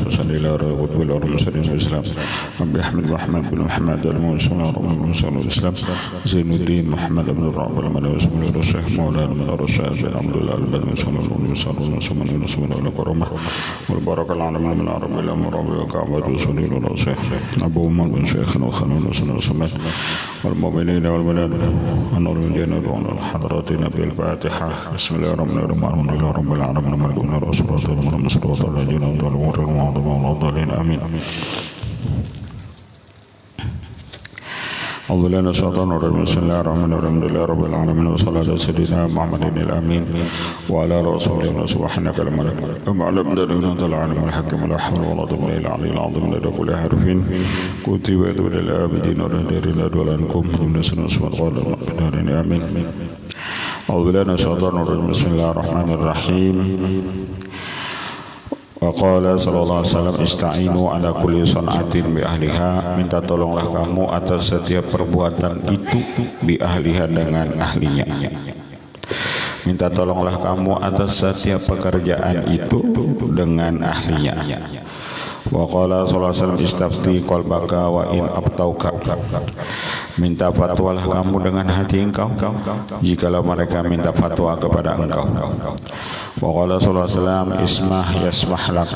خصوصا إلى قطب الأرض المسلمين والإسلام أبي أحمد محمد بن محمد الموسى رب الإسلام زين الدين محمد بن الرعب المدني وسمي الشيخ مولانا من الرشاد بن عبد الله البدوي صلى الله عليه وسلم الكرامة والبركة العالمين من العرب إلى مرابي وكعبة وسنين الرشيخ أبو عمر بن شيخنا وخنون وسنة السماء والمؤمنين والبلاد النور من جنة الحضرات نبي الفاتحة بسم الله الرحمن الرحيم الحمد لله رب العالمين ملكنا رسول الله صلى الله عليه وسلم والأمور المعظمة والأفضلين آمين أعوذ بالله من الشيطان الرجيم بسم الله الرحمن الرحيم الحمد لله رب العالمين وصلى على سيدنا محمد الأمين وعلى رسوله سبحانك لا ملك أما علمنا أنت العالم الحكيم لا حول ولا قوة إلا بالله العظيم لدى كل حرفين كتب للآبدين والهديرين أدولانكم من سنة سبحانه وتعالى آمين أعوذ بالله من الشيطان الرجيم بسم الله الرحمن الرحيم Waqala sallallahu alaihi wasallam ista'inu ala kulli san'atin bi ahliha, minta tolonglah kamu atas setiap perbuatan itu bi ahliha dengan ahlinya. Minta tolonglah kamu atas setiap pekerjaan itu dengan ahlinya. Waqala sallallahu alaihi wasallam istafti qalbaka wa in abtauka, minta fatwalah kamu dengan hati engkau jikalau mereka minta fatwa kepada engkau. Waqala sallallahu alaihi wasallam ismah yasmah lak,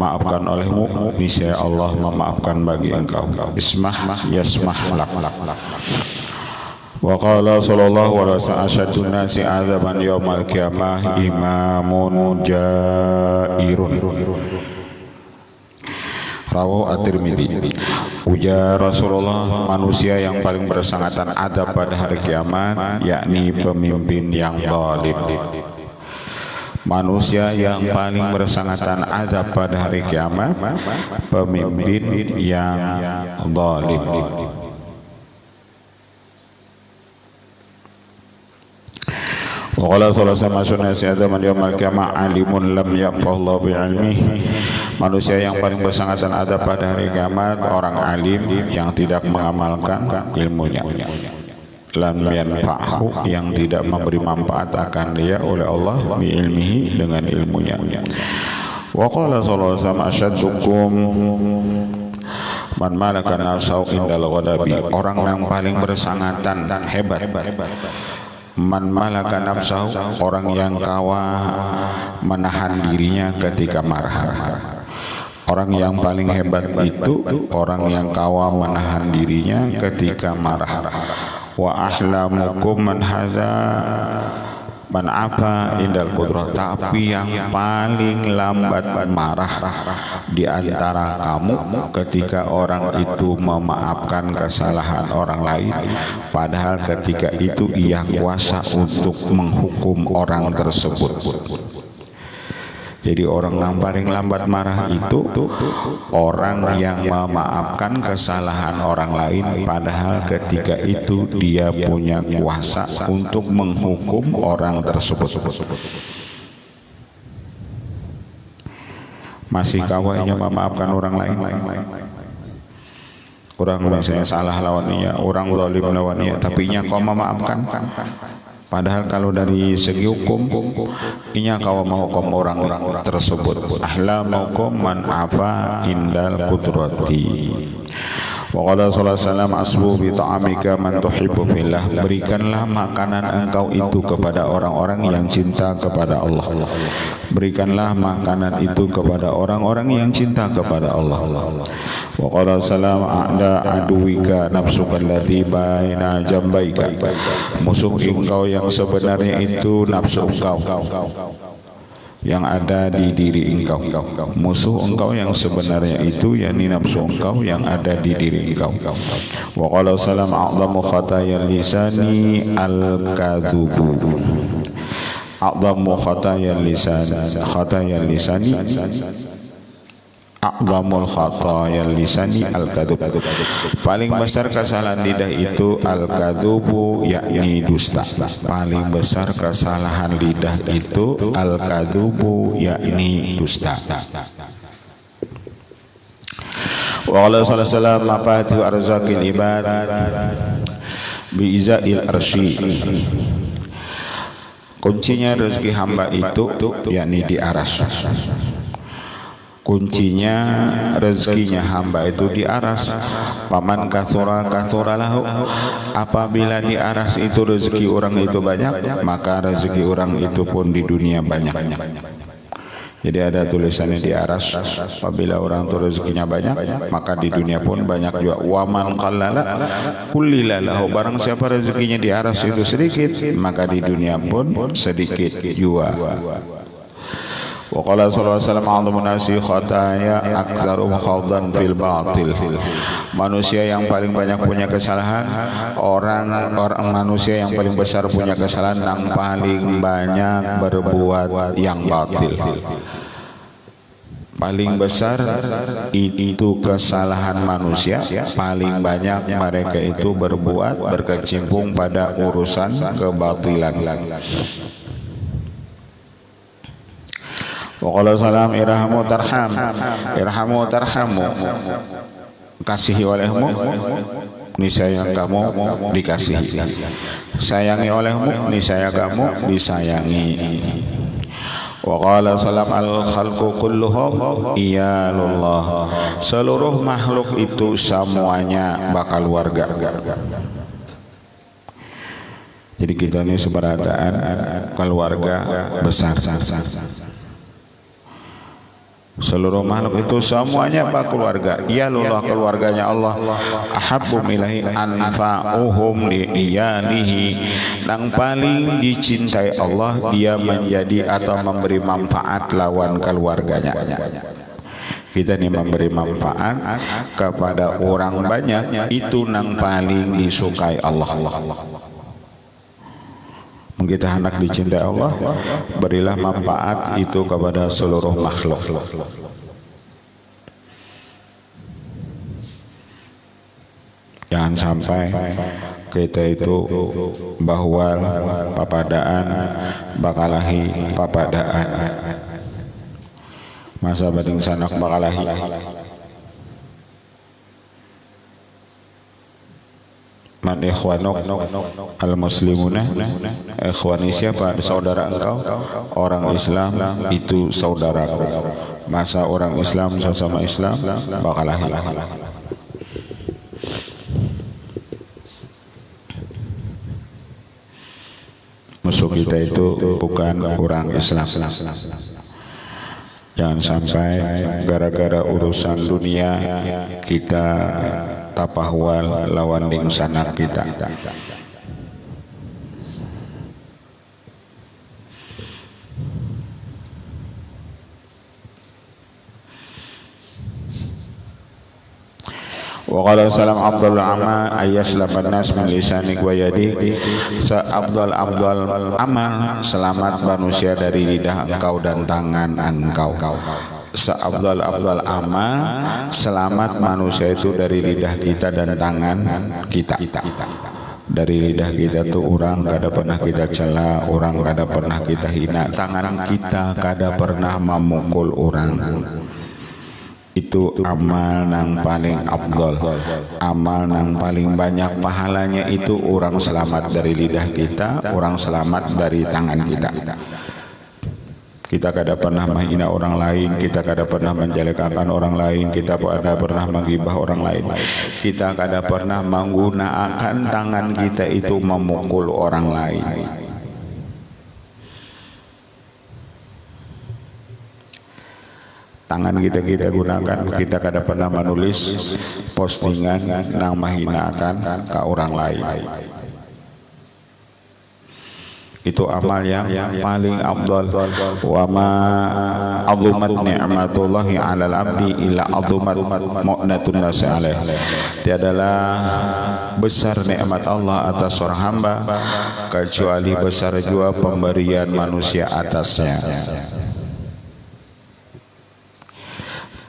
maafkan olehmu niscaya Allah memaafkan bagi engkau. Ismah yasmah lak. Waqala sallallahu alaihi wasallam asyadun nasi adzaban yaumal qiyamah imamun jairun. Rawahu At-Tirmidzi. Ujar Rasulullah, manusia yang paling bersangatan adab pada hari kiamat yakni pemimpin yang zalim. Manusia yang paling bersangatan adab pada hari kiamat pemimpin yang zalim. Waqala sallallahu alaihi wasallam adaman yaumil qiyamah alimun lam yaqallahu bi'ilmihi. Manusia yang paling bersangatan adab pada hari kiamat orang alim yang tidak mengamalkan ilmunya. Lam yanfa'hu, yang tidak memberi manfaat akan dia oleh Allah bi ilmihi, dengan ilmunya. Waqala sallallahu alaihi wasallam asyaddukum man malaka nafsahu indal ghadabi, orang yang paling bersangatan hebat. Man malaka nafsahu, orang yang kawah menahan dirinya ketika marah. Orang yang paling hebat itu orang yang kawah menahan dirinya ketika marah. Wa ahlamukum man hadza man apa indal qudrah, tapi yang paling lambat marah di antara kamu ketika orang itu memaafkan kesalahan orang lain, padahal ketika itu ia kuasa untuk menghukum orang tersebut. Jadi orang yang paling lambat marah itu orang yang memaafkan kesalahan orang lain, padahal ketika itu dia punya kuasa untuk menghukum orang tersebut. Masih kawahnya memaafkan orang lain. Orang misalnya salah lawannya, orang zalim lawannya, tapi nya kau memaafkan. Padahal kalau dari segi hukum, inya kau menghukum orang tersebut. Ahlamukum man afa indal qudrati. Wa qala sallallahu alaihi wasallam asbu bi ta'amika man tuhibbu billah, berikanlah makanan engkau itu kepada orang-orang yang cinta kepada Allah. Berikanlah makanan itu kepada orang-orang yang cinta kepada Allah. Wa qala salam a'da aduwika nafsuka allati baina jambaika, musuh engkau yang sebenarnya itu nafsu engkau yang ada di diri engkau. Musuh engkau yang sebenarnya itu yakni nafsu engkau yang ada di diri engkau. Wa qala salam a'dhamu khatayal lisani al-kadzubu. A'dhamu khatayal lisani a'dhamul khatayal lisani al-kadzub, paling besar kesalahan lidah itu al-kadzubu yakni dusta. Paling besar kesalahan lidah itu al-kadzubu yakni dusta. Wa qala sallallahu alaihi wasallam mafatu arzaqil ibad bi izail arsy, kuncinya rezeki hamba itu yakni di aras. kuncinya rezekinya hamba itu diaras. Paman katsura lahu, apabila diaras itu rezeki orang itu banyak, maka rezeki orang itu pun di dunia banyak. Jadi ada tulisannya di aras, apabila orang itu rezekinya banyak, maka di dunia pun banyak juga. Waman qallala kullila lahu, barang siapa rezekinya di aras itu sedikit, maka di dunia pun sedikit juga. Wa qala sallallahu alaihi wasallam a'dhamu nasi khataya aktsaru khawdan fil batil. Manusia yang paling banyak punya kesalahan, orang manusia yang paling besar punya kesalahan yang paling banyak berbuat yang batil. Paling besar itu kesalahan manusia, paling banyak mereka itu berkecimpung pada urusan kebatilan. Wa qala salam irhamu tarhamu, kasihi olehmu niscaya kamu dikasihi, sayangi olehmu niscaya kamu disayangi. Wa qala salam al khalqu kulluhum iyalullah, seluruh makhluk itu semuanya bakal warga. Jadi kita ini seberataan keluarga besar. Seluruh makhluk itu semuanya pak keluarga. Iyalullah, keluarganya Allah. Ahabbum ilahi anfa'uhum li'iyalihi, yang paling dicintai Allah dia menjadi atau memberi manfaat lawan keluarganya. Kita ini memberi manfaat kepada orang banyak, itu yang paling disukai Allah. Kita hendak dicintai Allah, berilah manfaat itu kepada seluruh makhluk. Jangan sampai kita itu bahwa papadaan bakalahi papadaan, masa bading sanak bakalahi. Man ikhwanuk al-muslimuna, ikhwani siapa? Saudara engkau, orang Islam itu saudaraku. Masa orang Islam sesama Islam bakalahi. Musuh kita itu bukan orang Islam. Jangan sampai gara-gara urusan dunia kita tapahwal lawan ding sanak kita. Wa qala salam Abdul amal ayaslaman nas min lisanik wa yadik, Abdul amal, selamat manusia dari lidah engkau dan tangan engkau. Seabdul amal, selamat manusia itu dari lidah kita dan tangan kita. Dari lidah kita tuh orang kada pernah kita cela, orang kada pernah kita hina, tangan kita kada pernah memukul orang. Itu amal yang paling abdul, amal yang paling banyak pahalanya itu orang selamat dari lidah kita, orang selamat dari tangan kita. Kita kada pernah menghina orang lain, kita kada pernah menjelekkan orang lain, kita kada pernah menggibah orang lain, kita kada pernah menggunakan tangan kita itu memukul orang lain. Tangan kita gunakan, kita kada pernah menulis postingan yang menghinakan ke orang lain. Itu amal yang paling afdal. Wa ma azumat ni'matullahi 'alal 'abdi illa azumat mu'natun nasi alaih. Tiadalah besar nikmat Allah atas seorang hamba kecuali besar juga pemberian manusia atasnya.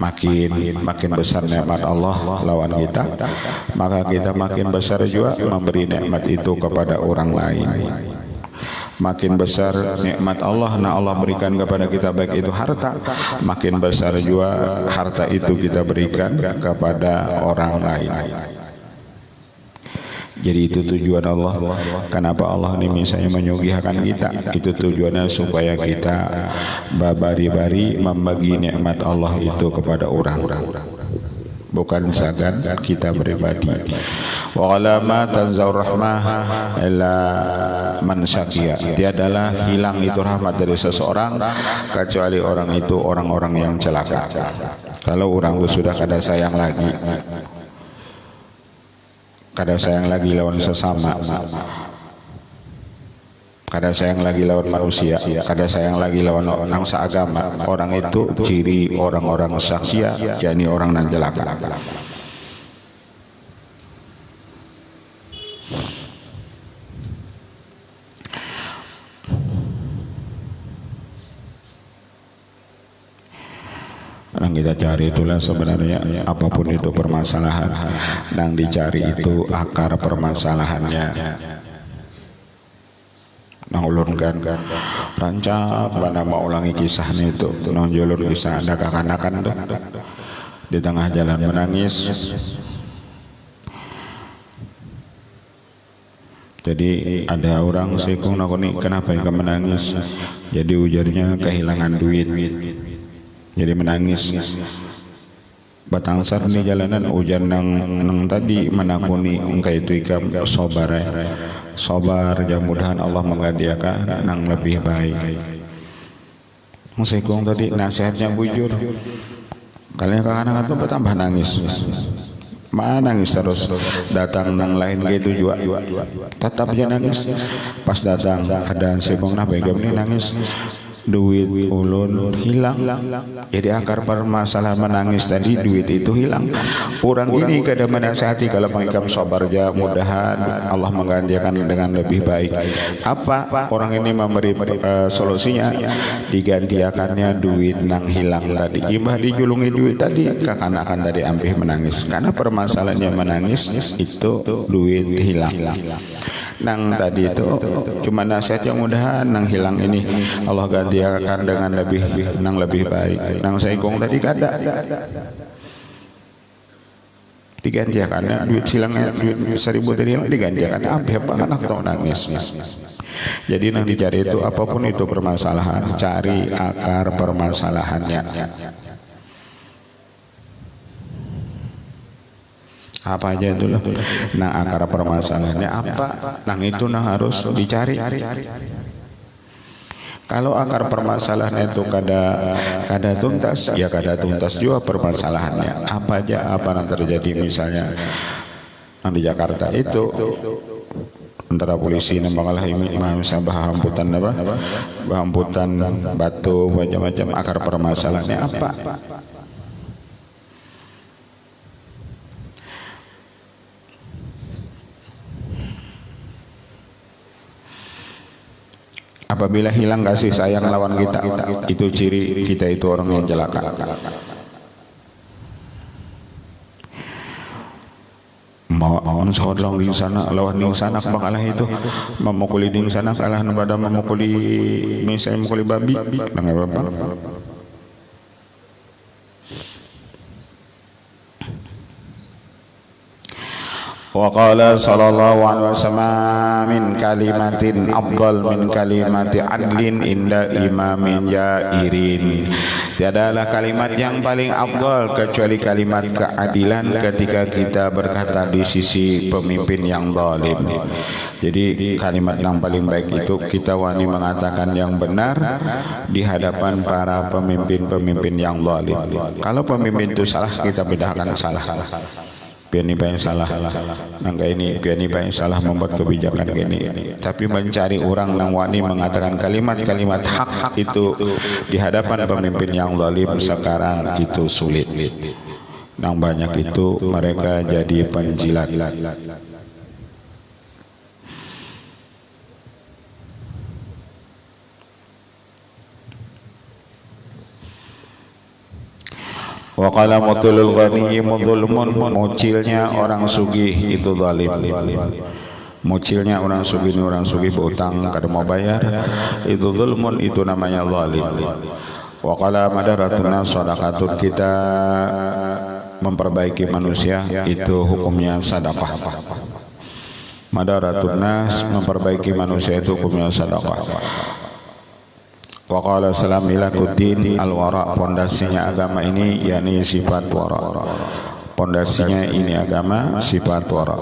Makin besar nikmat Allah lawan kita, maka kita makin besar juga memberi nikmat itu kepada orang lain. Makin besar nikmat Allah Allah berikan kepada kita, baik itu harta, makin besar juga harta itu kita berikan kepada orang lain. Jadi itu tujuan Allah. Kenapa Allah ini misalnya menyuguhkan kita? Itu tujuannya supaya kita babari-bari membagi nikmat Allah itu kepada orang. Bukan misalkan kita pribadi. Wa alama tanzaur rahmah illa man syaqiya. Tiadalah hilang itu rahmat dari seseorang kecuali orang itu orang-orang yang celaka. Kalau orang itu sudah kada sayang lagi, kada sayang lagi lawan sesama, kada sayang lagi lawan manusia, kada sayang lagi lawan orang seagama, orang itu ciri orang-orang saksia, yakni orang yang celaka. Yang kita cari itulah sebenarnya apapun itu permasalahan, yang dicari itu akar permasalahannya. Nang ulun kan rancak mana mau ulangi kisahnya itu, nonjolun kisah ada kakanakan tuh di tengah jalan menangis. Jadi ada orang sekong nakoni kenapa yang menangis? Jadi ujarnya kehilangan duit. Jadi menangis. Batangsar nih jalanan hujan nang tadi menakuni engkau itu ikam sobar ya mudahan Allah menghadiahkan nang lebih baik. Sekong tadi nasihatnya bujur. Kalian kakak-kakak itu bertambah nangis. Mana nangis terus datang nang lain gitu juga tetap aja nangis. Pas datang keadaan sekong nah baik ini nangis. Duit ulun hilang. Jadi akar permasalahan menangis tadi duit itu hilang. Orang ini kada menasihati kalau mengikam sabar ya mudahan Allah menggantikan dengan lebih baik. Apa orang ini memberi solusinya? Digantiakannya duit nang hilang tadi. Ibah dijulungi duit tadi kakanakan tadi ampih menangis. Karena permasalahannya menangis itu duit hilang. Nang tadi itu cuma nasihat yang mudahan nang hilang ini Allah gantikan dengan lebih baik. Nang saikong tadi kada digantikan duit hilangnya duit 1.000 tadi digantikan apa anak tau nangis. Jadi nang dicari itu apapun itu permasalahan, cari akar permasalahannya. Apa aja itu loh. Nah akar permasalahannya apa? Nang itu nang harus dicari. Kalau akar permasalahan itu kada tuntas, ya kada tuntas juga permasalahannya. Apa aja apa yang terjadi misalnya di Jakarta itu antara polisi nembakalah misalnya bahamputan batu macam-macam. Akar permasalahannya apa? Apabila hilang kasih sayang lawan kita, itu ciri kita itu orang yang celaka. Mau seorang di sana lawan di sana bakalah itu memukuli di sana kalah pada memukuli misalnya memukuli babi, nggak apa-apa. Wa qala sallallahu alaihi wasallam min kalimatin afdal min kalimati adlin inda imamin jairin. Tiadalah kalimat yang paling afdal kecuali kalimat keadilan ketika kita berkata di sisi pemimpin yang zalim. Jadi kalimat yang paling baik itu kita wani mengatakan yang benar di hadapan para pemimpin-pemimpin yang zalim. Kalau pemimpin itu salah kita bedakan salah. Biar ini yang salah, nangga ini biar ini yang salah membuat kebijakan gini. Tapi mencari orang yang wani mengatakan kalimat-kalimat hak itu di hadapan pemimpin yang zalim sekarang itu sulit. Yang banyak itu mereka jadi penjilat. Wa qala mutulul ghani mudhulmun, mucilnya orang sugih itu zalim. Mucilnya orang sugih berutang kada mau bayar itu zulmun, itu namanya zalim. Wa qala madaratuna shadaqatun, kita memperbaiki manusia itu hukumnya sedekah. Madaratun nas, memperbaiki manusia itu hukumnya sedekah. Wa qala salam ilakuddin al-wara, pondasinya agama ini yakni sifat wara. Pondasinya ini agama sifat wara.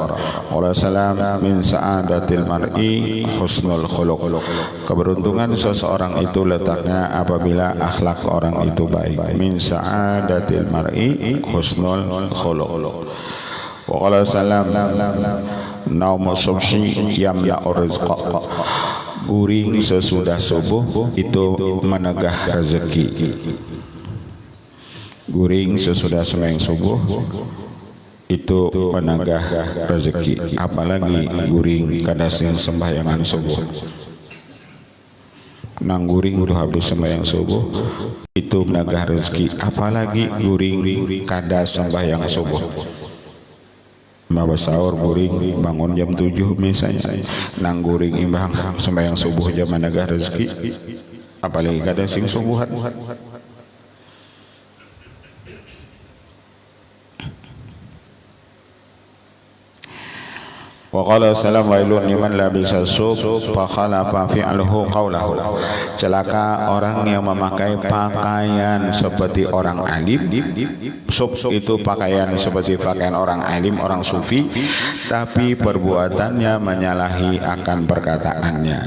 Wa salam min sa'adatil mar'i husnul khuluq. Keberuntungan seseorang itu letaknya apabila akhlak orang itu baik. Min sa'adatil mar'i husnul khuluq. Wa qala salam naumu subhi yamla'u rizqa. Guring sesudah subuh itu menegah rezeki. Guring sesudah sembahyang subuh itu menegah rezeki. Apalagi guring kada sembahyangan subuh. Nang guring itu habis sembahyang subuh itu menegah rezeki. Apalagi guring kada sembahyang subuh. Bawa sahur guring bangun jam 7 misalnya, nang guring imbang sembahyang subuh jam menegah rezeki, apalagi kada sing subuhan. Wa qala salam wailun liman labisa sub fa khalafa fi'luhu qawlahu. Celaka orang yang memakai pakaian seperti orang alim. Sub itu pakaian seperti pakaian orang alim, orang sufi, tapi perbuatannya menyalahi akan perkataannya.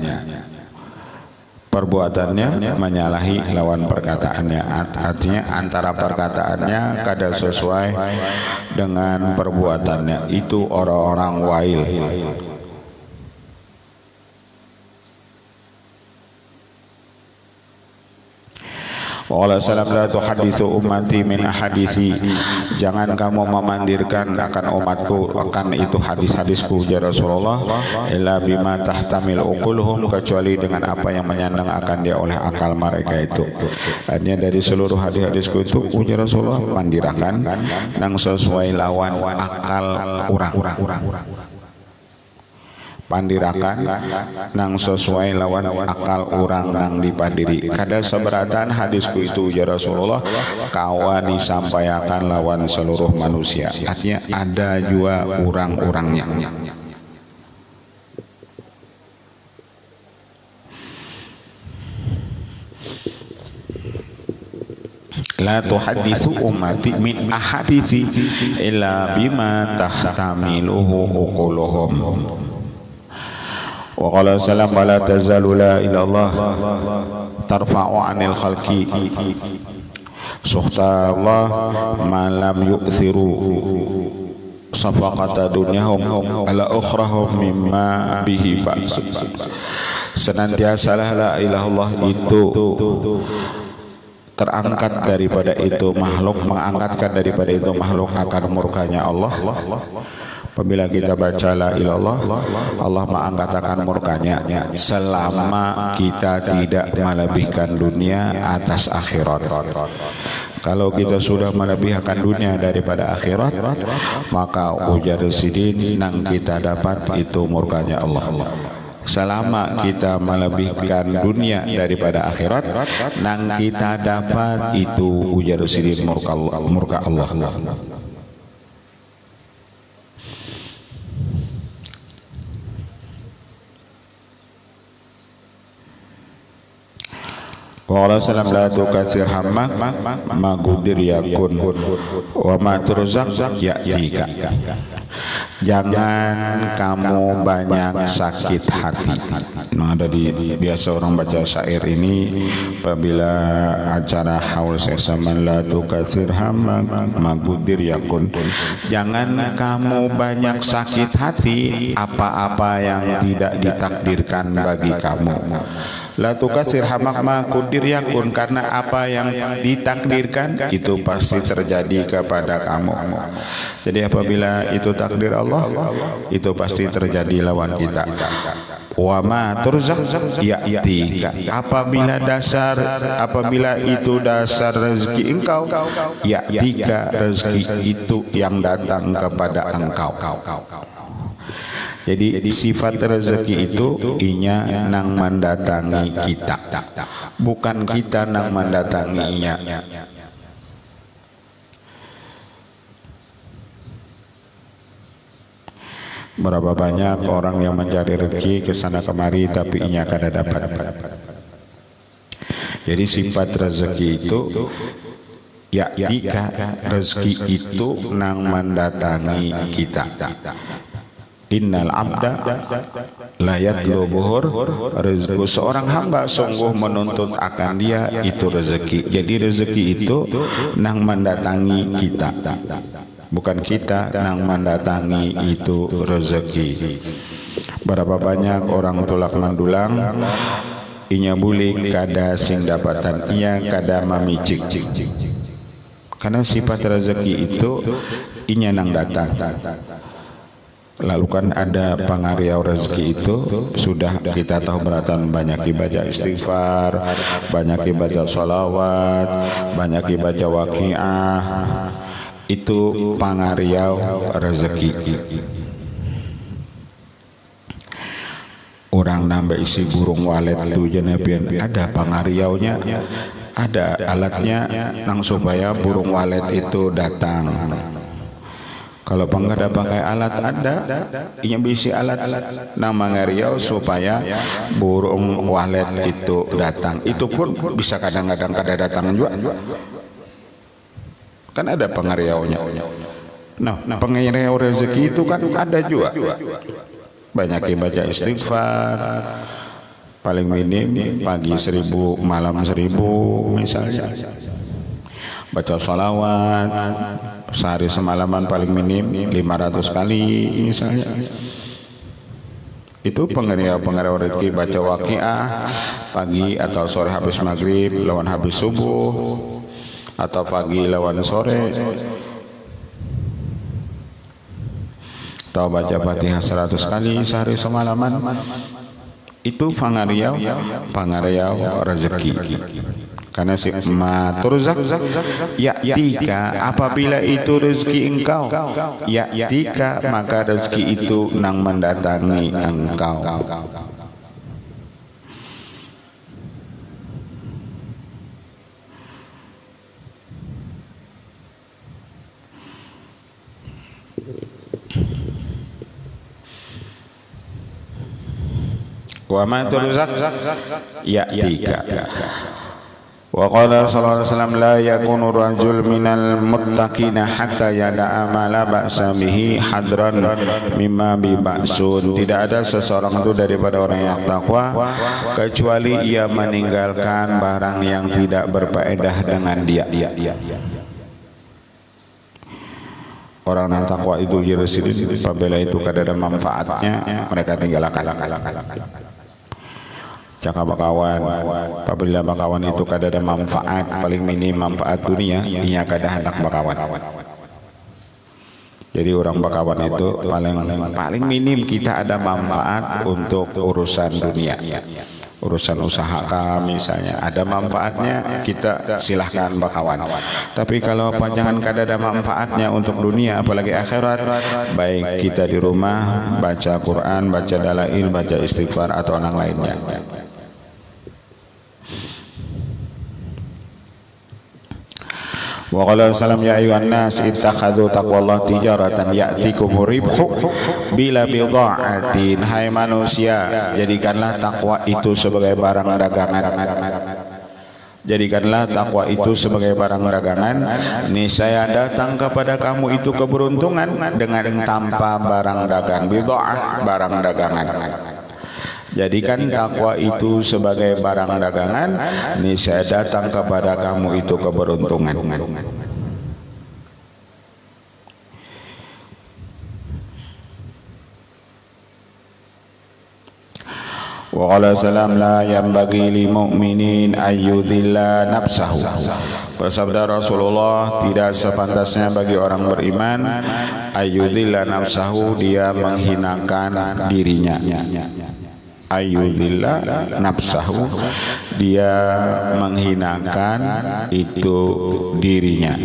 Perbuatannya menyalahi lawan perkataannya. Artinya antara perkataannya kada sesuai dengan perbuatannya. Itu orang-orang wail. Wa'ala salam la tuhadithu ummati min ahadithi. Jangan kamu memandirkan akan umatku akan itu hadis-hadisku ya Rasulullah, illa bima tahtamil uquluhum, kecuali dengan apa yang menyandang akan dia oleh akal mereka itu. Artinya dari seluruh hadis-hadisku itu ya Rasulullah mandirakan nang sesuai lawan akal orang. Pandirakan nang sesuai lawan akal orang nang dipandiri. Kada seberatan hadisku itu ya Rasulullah kawa disampaikan lawan seluruh manusia. Artinya ada juga orang-orangnya. La tuhaditsu ummati min ahadithi illa bima tahtamiluhu uquluhum. Wa qala salam la tazalu la ilallah tarfa'u 'anil khalqi sukhta Allah ma lam yu'thiru safaqata dunyahum ala ukhrahum mimma bihi ba's. Senantiasa la ilallah itu terangkat daripada itu makhluk, mengangkatkan daripada itu makhluk akan murkanya Allah. Apabila kita baca la ilallah, Allah mengangkatkan murkanya selama kita tidak melebihkan dunia atas akhirat. Kalau kita sudah melebihkan dunia daripada akhirat, maka ujar sidin nang kita dapat itu murkanya Allah. Selama kita melebihkan dunia daripada akhirat, nang kita dapat itu ujar sidin murka Allah. Wa qala salam la tukatsir hammak ma gudir yakun wa ma turzaq ya'tika. Jangan kamu banyak sakit hati. Nah, ada di biasa orang baca syair ini apabila acara haul sesaman la tukatsir hammak ma gudir yakun. Jangan kamu banyak sakit hati apa-apa yang tidak ditakdirkan bagi kamu. La tukatsir hamak ma kudir yakun, karena apa yang ditakdirkan itu pasti terjadi kepada kamu. Jadi apabila itu takdir Allah, itu pasti terjadi lawan kita. Wa ma turzaq ya'tika. Apabila itu dasar rezeki engkau, ya'tika, rezeki itu yang datang kepada engkau. Jadi sifat rezeki itu inya nang mendatangi kita, bukan kita nang mendatanginya. Berapa banyak orang yang mencari rezeki ke sana kemari tapi inya kada dapat. Jadi sifat rezeki itu ya jika rezeki itu nang mendatangi kita. Innal abda la yatlubuhur rezeki. Seorang hamba sungguh menuntut akan dia itu rezeki. Jadi rezeki itu nang mendatangi kita, bukan kita nang mendatangi itu rezeki. Berapa banyak orang tulak mandulang inya bulik kada sing dapatan ia kada mamicik. Karena sifat rezeki itu inya nang datang. Lalu kan ada pangariau rezeki itu sudah kita tahu beratan, banyak ibadah istighfar, banyak ibadah sholawat, banyak ibadah waqiah. Itu pangariau rezeki. Orang nambah isi burung walet itu jenepian ada pangariaunya, ada alatnya nang supaya burung walet itu datang. Kalau penggada pakai alat ada, inya bisi alat nama ngariau supaya burung walet itu datang. Itu pun bisa kadang-kadang kada datang juga. Kan ada pengariaunya. Nah, pengariau rezeki itu kan ada juga. Banyak yang baca istighfar, paling minim pagi 1000, malam 1000 misalnya. Baca sholawat sehari semalaman paling minim 500 kali misalnya. Itu pengariau rezeki. Baca waqiah pagi atau sore habis maghrib lawan habis subuh, atau pagi lawan sore, atau baca Fatihah 100 kali sehari semalaman. Itu pangariau rezeki. Karena si maturzak ya tika, apabila itu rezeki engkau ya tika, maka rezeki itu nang mendatangi engkau. Wa ma turzak ya tika. Wa qala sallallahu alaihi wasallam la yakunu rajul minal muttaqina hatta yada'a ma la ba'sa bihi hadran mimma bi ba'sun. Tidak ada seseorang itu daripada orang yang takwa kecuali ia meninggalkan barang yang tidak berfaedah dengan dia. Orang yang takwa itu jeresidin apabila itu kada ada manfaatnya mereka tinggalkan. Cakap bakawan, apabila bakawan itu kada ada manfaat, paling minim manfaat dunia, ia kada hendak bakawan. Jadi orang bakawan itu paling minim kita ada manfaat untuk urusan dunia, urusan usaha kami misalnya, ada manfaatnya kita silahkan bakawan. Tapi kalau panjangan kada ada manfaatnya untuk dunia apalagi akhirat, baik kita di rumah baca Quran, baca dalail, baca istighfar atau yang lainnya. Wa qala salam ya ayyuhan nas ittakhadhu taqwallahi tijaratan ya'tikum ribhu bila bidha'atin. Hai manusia, jadikanlah takwa itu sebagai barang dagangan. Jadikanlah takwa itu sebagai barang dagangan, niscaya datang kepada kamu itu keberuntungan dengan tanpa barang dagang. Bidha'ah barang dagangan. Jadikan takwa itu sebagai barang dagangan, niscaya datang kepada kamu itu keberuntungan. Wa qala salam la yanbaghi lil mu'minin ayyudhilla nafsahu. Bersabda Rasulullah, tidak sepantasnya bagi orang beriman ayyudhilla nafsahu, dia menghinakan dirinya. Ayyudhilla nafsahu, dia menghinakan itu dirinya.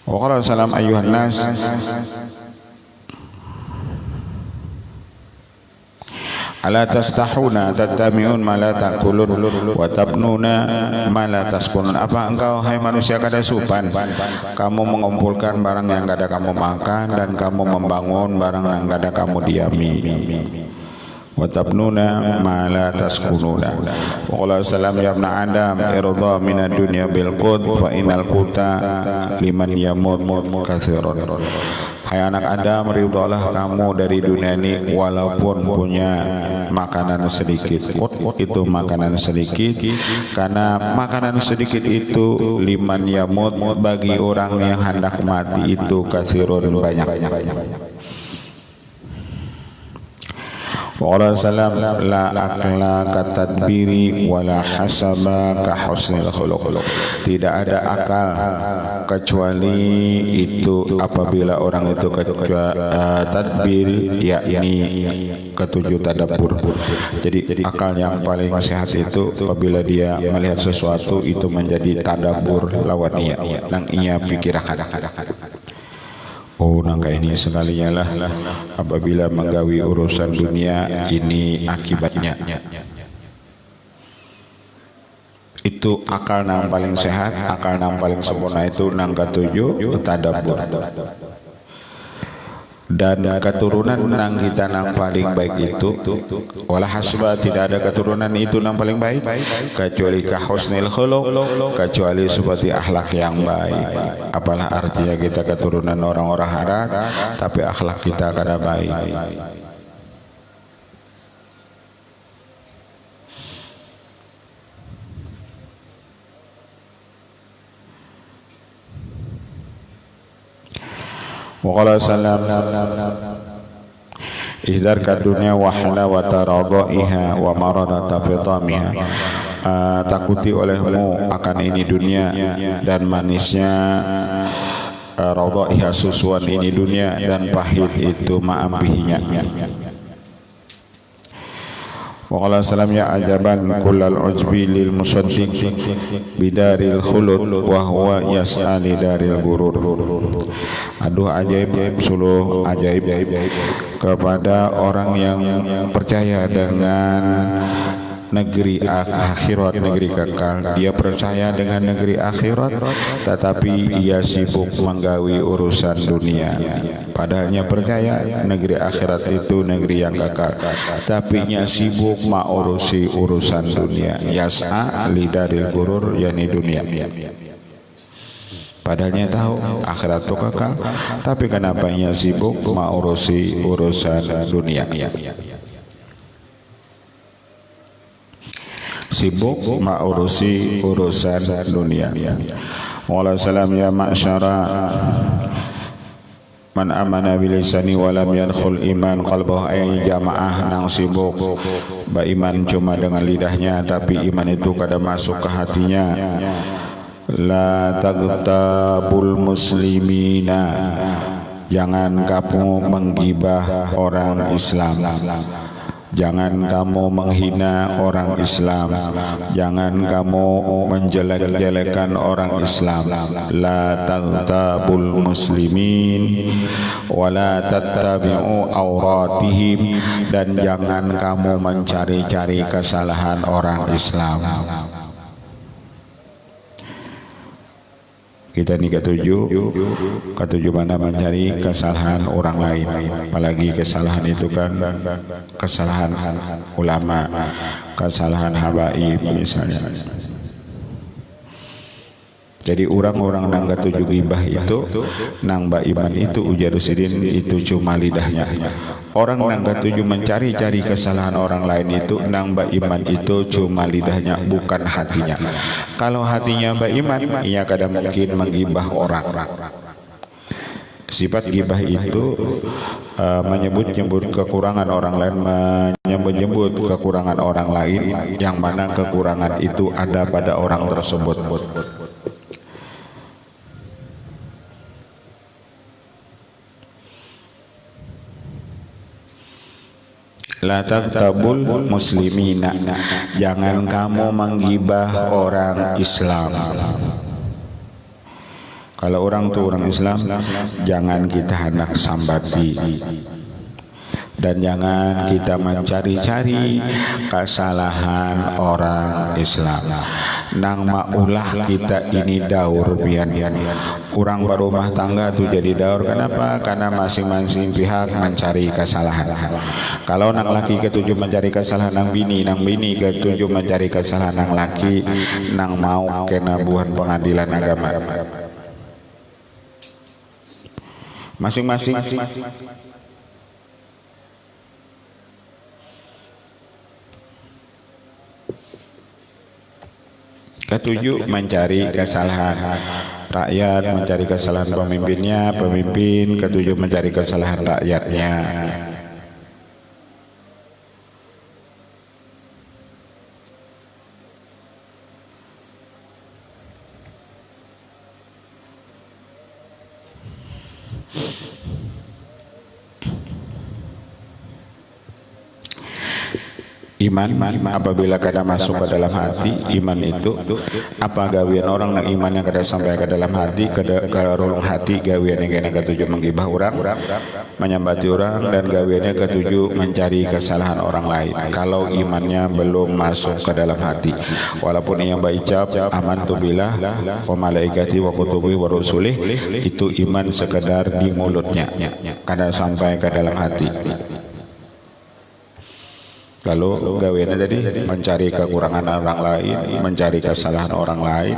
Wa qala salam ayyuhan nas Ala tastahuna tattami'un ma la ta'kulun wa tabnuna ma la taskunun. Apa engkau hai manusia kada supan? Kamu mengumpulkan barang yang kada kamu makan dan kamu membangun barang yang kada kamu diami. Wa tabnuna ma la taskununa. Wa qala salam ya ibn Adam irda min ad-dunya bil qut fa innal quta liman yamut katsiran. Hai anak Adam, ridholah kamu dari dunia ini walaupun punya makanan sedikit. Itu makanan sedikit, karena makanan sedikit itu liman yamut, bagi orang yang hendak mati itu katsirun banyak. Wa salam la akla katadbiri wala hasaba ka husnil khuluq. Tidak ada akal kecuali itu apabila orang itu tadbir, yakni ketujuh tadabbur. Jadi akal yang paling sehat itu apabila dia melihat sesuatu itu menjadi tadabbur lawan ia nang ia pikirkan. Oh, nangka ini sekalinya lah apabila menggawi urusan dunia ini akibatnya. Itu akal nang paling sehat, akal nang paling sempurna itu nang ketujuh tadabbur. Dan keturunan nang kita nang paling baik itu wala hasba, tidak ada keturunan itu nang paling baik kecuali ka husnil khuluq, kecuali seperti akhlak yang baik. Apalah artinya kita keturunan orang-orang harat tapi akhlak kita kada baik. Wa qala salam ihdar ka dunya wa halawata radaiha wa maradata fitamiha. Takuti olehmu akan ini dunia dan manisnya radaiha, susuan ini dunia, dan pahit itu ma'ambihinya. Wa qala salam ya ajaban kullal ujbi lil musaddiq bidaril khulud wa huwa yas'ali daril gurur. Aduh ajaib, suluh ajaib kepada orang yang percaya dengan negeri akhirat, negeri kekal. Dia percaya dengan negeri akhirat tetapi ia sibuk menggawi urusan dunia. Padahalnya percaya negeri akhirat itu negeri yang kekal, tapi nya sibuk mengurusi urusan dunia. Yas'a lidaril gurur, yakni dunia. Padahalnya tahu akhirat itu kekal, tapi kenapa ia sibuk mengurusi urusan dunia? Sibuk mengurusi urusan dunia. Wala salam ya ma'syara man amana bilisani walam yadkhul iman qalbahu, ay jamaah nang sibuk beriman cuma dengan lidahnya tapi iman itu kada masuk ke hatinya. La taghtabul muslimina, jangan kamu menggibah orang Islam, jangan kamu menghina orang Islam, jangan kamu menjelek-jelekan orang Islam. La taghtabul muslimin wala tattabi'u auratihim, dan jangan kamu mencari-cari kesalahan orang Islam. Kita ini ketujuh mana mencari kesalahan orang lain, apalagi kesalahan itu kan kesalahan ulama, kesalahan habaib misalnya. Jadi orang-orang nang ketujuh gibah itu nang baiman itu ujar sidin itu cuma lidahnya. Orang nang ketujuh mencari-cari kesalahan orang lain itu nang baiman itu cuma lidahnya, bukan hatinya. Kalau hatinya baiman, ia kadang mungkin menggibah orang. Sifat gibah itu menyebut-nyebut kekurangan orang lain, menyebut kekurangan orang lain, yang mana kekurangan itu ada pada orang tersebut. La taghtabul muslimina, jangan kamu menggibah orang Islam. Kalau orang itu orang Islam, jangan kita hendak sambati. Dan jangan kita mencari-cari kesalahan orang Islam. Nang maulah kita ini daur bian. Orang berumah tangga tuh jadi daur. Kenapa? Karena masing-masing pihak mencari kesalahan. Kalau nang laki ketujuh mencari kesalahan nang bini ketujuh mencari kesalahan nang laki, nang mau kena buhan pengadilan agama. Masing-masing ketujuh mencari kesalahan rakyat, mencari kesalahan pemimpinnya, pemimpin ketujuh mencari kesalahan rakyatnya. Iman apabila kada masuk ke dalam hati, iman itu apa gawian orang yang iman yang kada sampai ke dalam hati, kada relung hati, gawiannya kena ketujuh menggibah orang, menyambati orang, dan gawiannya ketujuh mencari kesalahan orang lain. Kalau imannya belum masuk ke dalam hati, walaupun ia berucap amantu billah wa malaikati wa kutubi wa rusulih, itu iman sekedar di mulutnya, kada sampai ke dalam hati. Kalau gaweannya tadi mencari kekurangan orang lain, mencari kesalahan orang lain,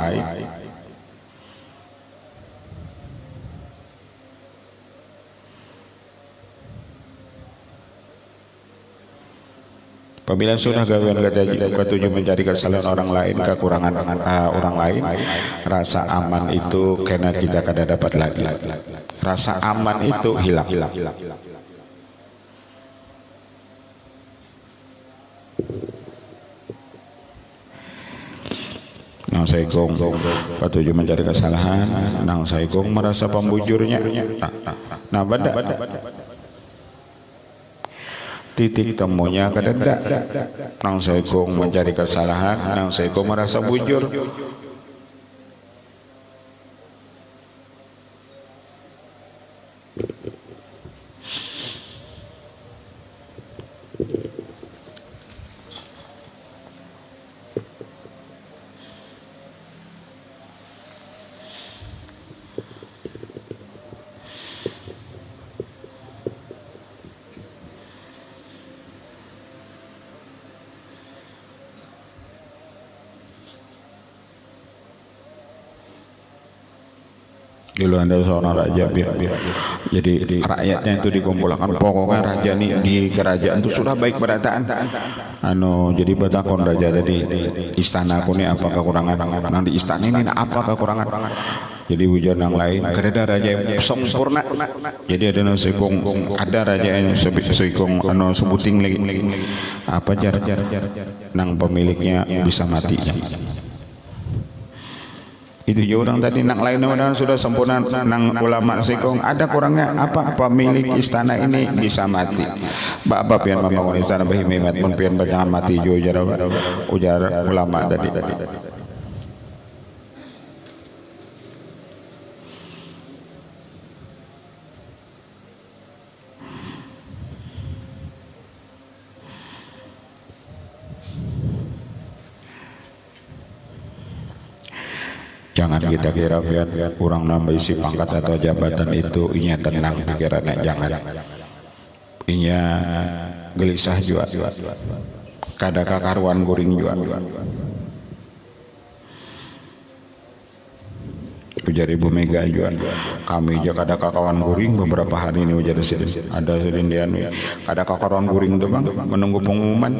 apabila sudah gawean ketujuh mencari kesalahan orang lain, kekurangan orang lain, rasa aman itu kena kita kada dapat lagi. Rasa aman itu hilang. Nang saikong ketujuh mencari kesalahan, nang saikong merasa pembujurnya. Nah bada titik temunya kadada. Nang saikong mencari kesalahan, nang saikong merasa bujur. Dulu ada seorang raja, jadi rakyatnya itu dikumpulkan, pokoknya raja nih di kerajaan itu sudah baik berataan. Jadi batakon raja tadi, istana aku nih apa kekurangan, nanti istana ini apa kekurangan. Jadi ujar yang lain, kada raja yang sempurna. Jadi ada nasikong, ada raja yang seikong sebuting lagi. Apa jar nang pemiliknya bisa mati. Itu juga orang tadi nang lain orang sudah sempurna, nang ulama sikong ada kurangnya apa pemilik istana ini bisa mati. Bab yang membangun istana bahimemat pun pian jangan mati juga ujar ulama tadi. Jangan kita kira kurang nambah isi pangkat atau jabatan itu inya tenang pikirannya, jangan. Inya gelisah juga. Kada kakaruan guring juga. Ujar Ibu Mega juga, kami juga kada kakawan guring beberapa hari ini ujar sini. Ada sedindian kada kakaruan guring tuh bang, menunggu pengumuman.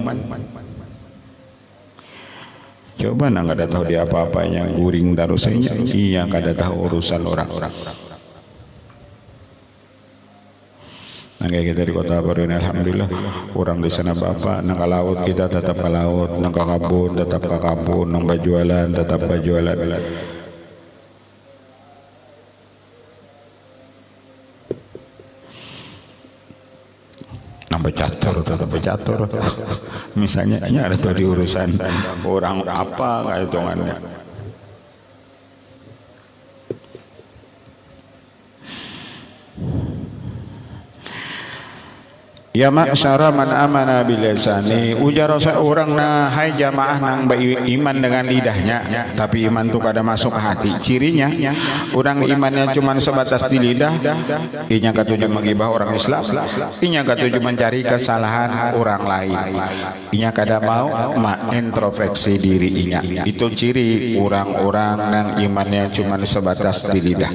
Coba nang kada tahu dia apa-apanya guring tarusnya, iya kada tahu urusan orang-orang. Nah kayak kita di Kota Baru ini alhamdulillah orang di sana bapak nang ke laut kita tetap ke laut, nang ke kabun tetap ke kabun, nang berjualan tetap berjualan. Becatur tetap becatur. Misalnya ada tuh di urusan orang apa kayak hitungannya. Ya ma'syara man amana bilisani, ujar orang na hai jamaah nang iman dengan lidahnya tapi iman tu kada masuk ke hati. Cirinya orang imannya cuma sebatas di lidah, inya katuju menggibah orang Islam, inya katuju mencari kesalahan orang lain, inya kada mau introspeksi diri inya. Itu ciri orang-orang nang imannya cuma sebatas di lidah.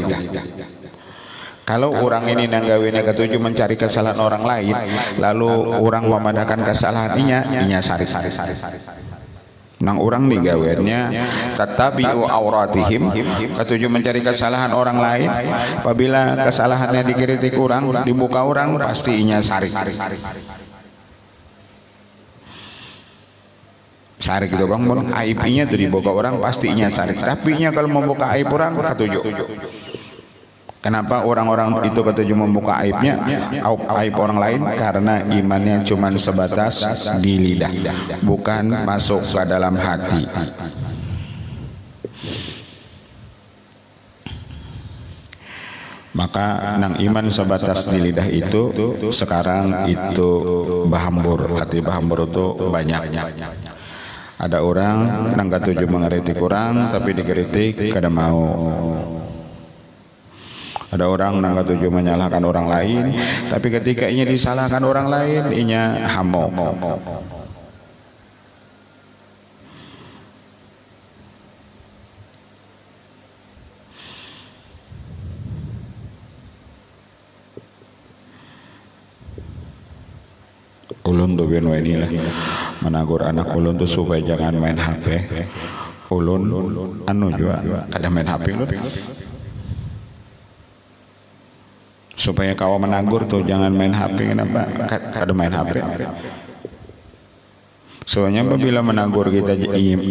Kalau orang ini nanggawinnya ketujuh mencari kesalahan orang lain, lalu orang memandangkan kesalahan inya sari. Nang orang digawinnya tatabi'u auratihim, ketujuh mencari kesalahan orang lain. Apabila kesalahannya dikritik orang, di muka orang pasti inya sari. Sari gitu bang, aibnya tuh di muka orang pasti inya sari. Tapi inya kalau membuka aib orang ketujuh. Kenapa orang-orang itu ketujuh membuka aibnya, aib orang lain? Karena imannya cuma sebatas di lidah, bukan masuk ke dalam hati. Maka nang iman sebatas di lidah itu sekarang itu bahambur. Hati bahambur itu banyak. Ada orang nang ketujuh mengkritik orang, tapi dikritik kada mau. Ada orang nang ketujuh menyalahkan orang lain, tapi ketika inya disalahkan orang lain, inya hamo. Ulun tuh ben ini lah menagur anak ulun tuh supaya jangan main HP. Ulun anu juga kada main HP lu. Supaya kau menagur tuh jangan main HP. Kenapa? Kada main HP. Soalnya apabila menagur kita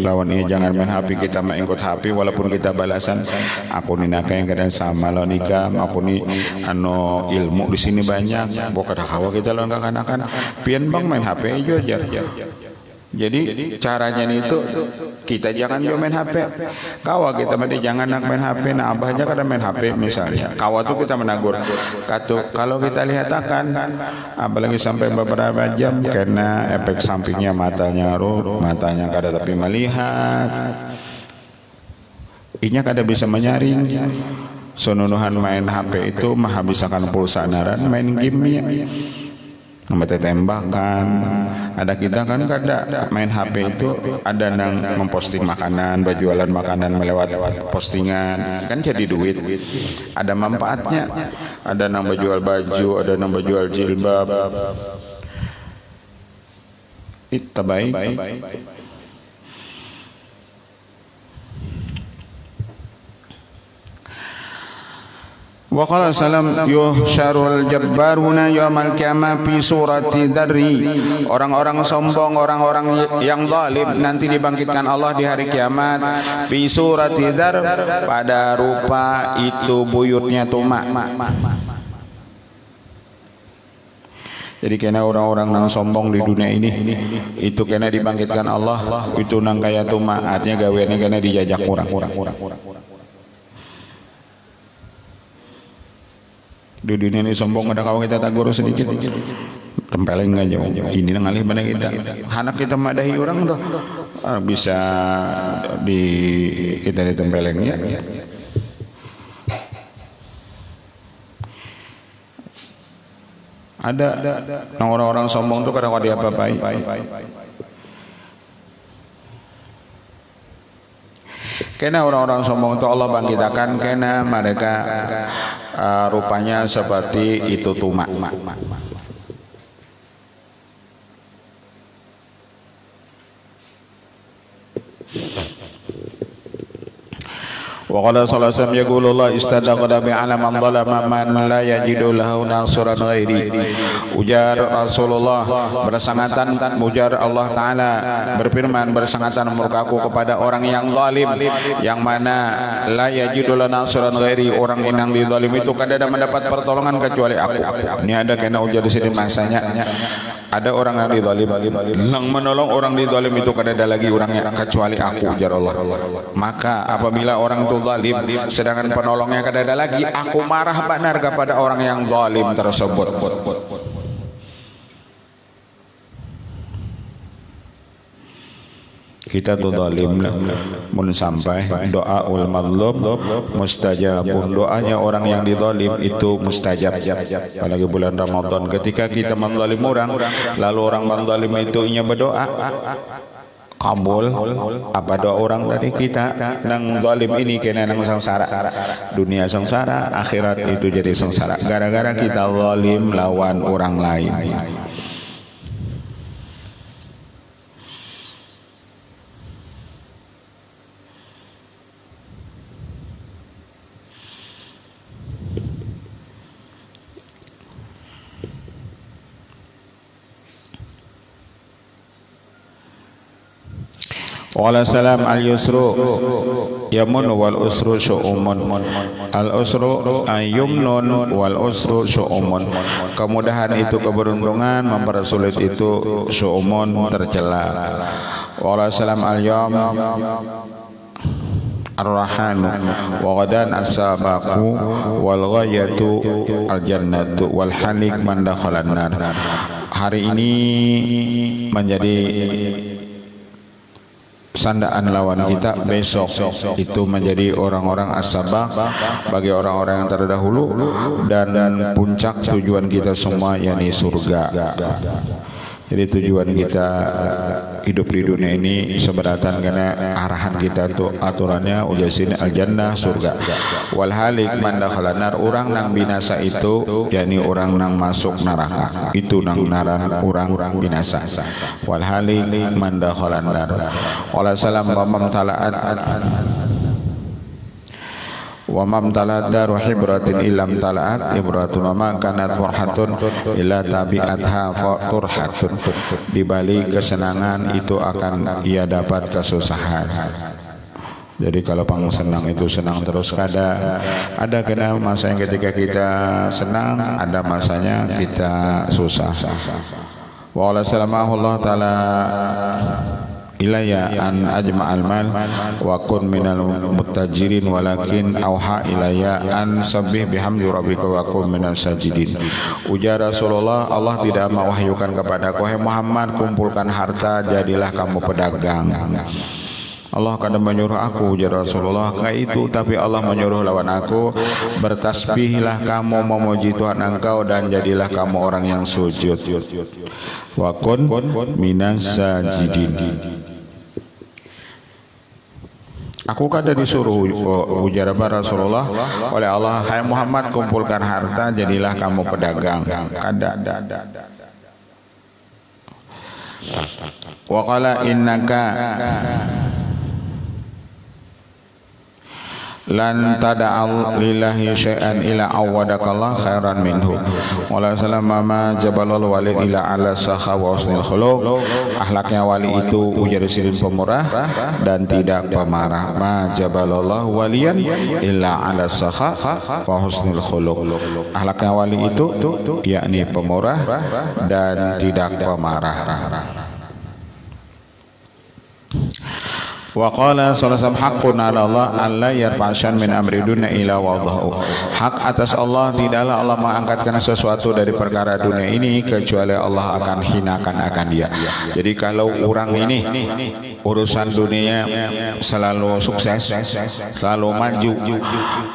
lawan ini jangan main HP, kita mengikut HP walaupun kita balasan aku ni naka yang kadang sama lo nikah, aku ni ano ilmu di sini banyak, bukan kawa kita lawan kakak-kakak pian bang main HP aja ajar. Jadi caranya itu kita jangan juga main HP. Kawa kita mesti jangan nak main HP. Nah abahnya kada main HP misalnya. Kawa tuh kita menagur. Kalau kita lihat akan, apalagi sampai beberapa jam, karena efek sampingnya matanya matanya kada tapi melihat. Inya kada bisa menyaring. Sonunuhan main HP itu menghabiskan pulsa naran main game-nya. Ngambil tembakan. Ada kita kan kada main HP itu ada nang memposting makanan, berjualan makanan melewat postingan kan jadi duit. Ada manfaatnya. Ada nang berjual baju, ada nang berjual jilbab. Itu baik. Wa qala salam yuhsyarul jabbaruna yaumal qiyamah fi surati darri. Orang-orang sombong, orang-orang yang zalim nanti dibangkitkan Allah di hari kiamat fi surati dar, pada rupa itu buyutnya tumak. Jadi kena orang-orang nang sombong di dunia ini itu kena dibangkitkan Allah itu nang kaya tumak, artinya gaweannya kena dijajak orang-orang. Di dunia ini sombong ada kawan kita tagur sedikit tempeleng aja ini ngalih mana kita anak kita madahi orang tuh bisa di kita ditempelengnya. Ada orang-orang sombong tuh kadang-kadang diapa-apain. Kena orang-orang sombong itu Allah bangkitakan, kena mereka rupanya seperti itu tumak. Wa qala sallallahu alaihi wasallam yaqulullah istadaqada bi ala man zalama man la yajidu lahu nasiran ghairi. Ujar Rasulullah bersangatan, ujar Allah taala berfirman bersangatan murkaku kepada orang yang zalim yang mana la yajidu lahu nasiran ghairi, orang yang dizalim itu kada ada mendapat pertolongan kecuali aku. Ini ada kena ujar di sini masanya ada orang yang dizalim yang menolong orang dizalim itu kada ada lagi orangnya kecuali aku, ujar Allah. Maka apabila orang itu zalim sedangkan penolongnya kada ada lagi, aku marah benar kepada orang yang zalim tersebut. kita tuh zalim mun sampai doa ul mazlum mustajabun, doanya orang yang dizalim itu mustajab. Apalagi bulan Ramadan ketika kita menzalim orang lalu orang menzalim itu nya berdoa kabul apa doa orang dari kita nang zalim ini kena nang sengsara, dunia sengsara, akhirat itu jadi sengsara gara-gara kita zalim lawan orang lain. Wala salam al yusru yamun wal usru syu'umun, al usru ayyumnun wal usru syu'umun, kemudahan itu keberuntungan, mempersulit itu syu'umun tercela. Wala salam al yam ar-rahan wa ghadan as-sabaqu wal ghayatu al-jannatu wal halik man dakhalan nar. Hari ini menjadi sandaan lawan kita, besok itu menjadi orang-orang as-sabaq bagi orang-orang yang terdahulu, dan puncak tujuan kita semua yakni surga. Jadi tujuan kita hidup di dunia ini seberatan karena arahan kita tuh aturannya ujasin al-jannah surga. Wal halik man dakhalan nar, orang nang binasa itu yakni orang nang masuk neraka, itu nang naran orang binasa. Wal halik man dakhalan nar. Wala salam wa mamtala'at wa mamtalat daru hibratin illam talaat ibratun ma kanat farhatun illa tabi'atha turhatun, di balik kesenangan itu akan ia dapat kesusahan. Jadi kalau pang senang itu senang terus, ada kena masa yang ketika kita senang, ada masanya kita susah. Wa sallallahu Allah taala ilayya an ajma'al mal wa kun minal muttajirin walakin auha ilayya an sabbih bihamdi rabbika wa kun minas sajidin. Ujar Rasulullah, Allah tidak mewahyukan kepadaku, hai Muhammad, kumpulkan harta, jadilah kamu pedagang. Allah kadang menyuruh aku, ujar Rasulullah, kayak itu, tapi Allah menyuruh lawan aku, bertasbihlah kamu memuji Tuhan engkau dan jadilah kamu orang yang sujud. Wa kun minas sajidin. Aku kada disuruh, ujar Rasulullah oleh Allah, hai Muhammad, kumpulkan harta, jadilah kamu pedagang. Kada. Wa qala innaka lan tada'al lillahi syai'an ila awadakallah khairan minhu. Wala salama ma jabalul walid ila ala sakha wa husnil khuluq. Akhlaknya wali itu ujar sirin pemurah dan tidak pemarah. Ma jabalullah waliyan illa ala sakha wa husnil khuluq. Akhlaknya wali itu yakni pemurah dan tidak pemarah. Wa qala sallallahu haqqun 'ala Allah alla yarfa'an min amri dunya ila wadahu. Hak atas Allah, tidaklah Allah mengangkatkan sesuatu dari perkara dunia ini kecuali Allah akan hinakan akan dia. Jadi kalau orang ini urusan dunia selalu sukses, selalu maju,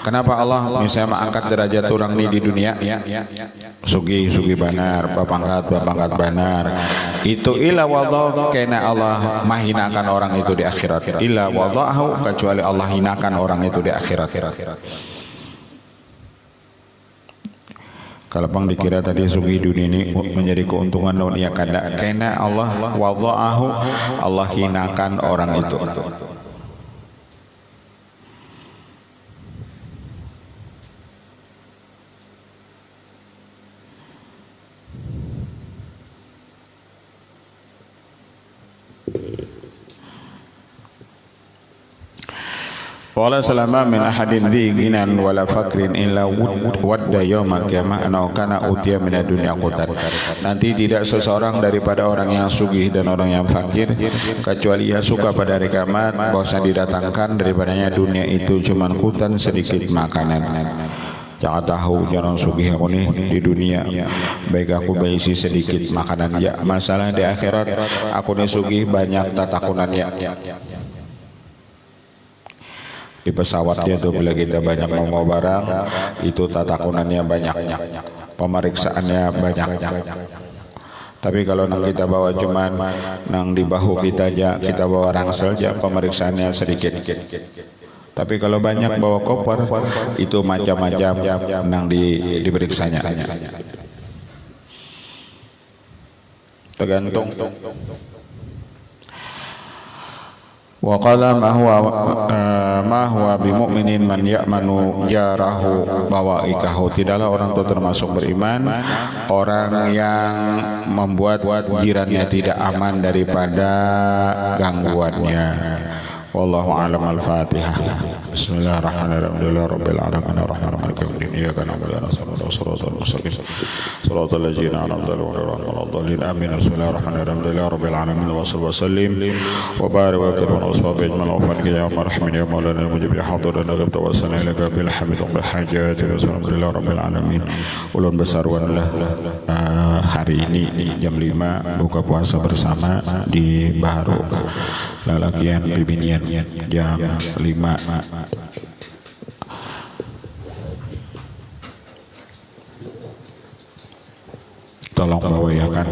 kenapa Allah misalnya mengangkat derajat orang ini di dunia? Sugi banar, bapangkat banar. Itu ila wadahu, kena Allah mahinakan orang itu di akhirat. Illa wadahu, kecuali Allah hinakan orang itu di akhirat. Kalau pang dikira tadi sugi dunia ini menjadi keuntungan non ya kada, kena Allah wadahu, Allah hinakan orang itu. Wala salama min ahadin dhi ghinan wala fakrin illa wadda yawmal qiyamah anau kana utiya min dunya qutan. Nanti tidak seseorang daripada orang yang sugih dan orang yang fakir kecuali ia suka pada hari kiamat bahwa didatangkan daripadanya dunia itu cuman kutan sedikit makanan. jangan tahu jangan sugih aku nih di dunia baik aku berisi sedikit makanan ya, masalah di akhirat aku nih sugih banyak tatakunan ya. Di pesawatnya tuh bila kita banyak membawa barang itu tatakunannya banyak, pemeriksaannya banyak. Tapi kalau nang kita bawa cuman nang di bahu kita aja, kita bawa rangsel aja, pemeriksaannya sedikit. Tapi kalau banyak bawa koper itu macam-macam nang diperiksanya. Tergantung. Wa qala ma huwa bimu'minin man ya'manu jarahu bawaikahu. Tidaklah orang itu termasuk beriman orang yang membuat jirannya tidak aman daripada gangguannya. Wallahu a'lam. Al-Fatihah. Bismillahirrahmanirrahim. Rabbil alamin arrahmanir rahim. Iyyaka na'budu wa iyyaka nasta'in. Shiratal mustaqim. Shiratal ladzina an'amta 'alaihim ghairil maghdubi 'alaihim. Amin. Bismillahirrahmanirrahim. Rabbil alamin wa sallim wa barik wa karim wa ashabi ajmain wa fadli ya marhamin ya maulana mujib ya hadirin wa tawassalna ilaka bil hamd wa hajati wa rabbil alamin. Ulun besarwanlah hari ini jam 5 buka puasa bersama di Baru Lalakian Bibinian jam 5. Tolong bawayakan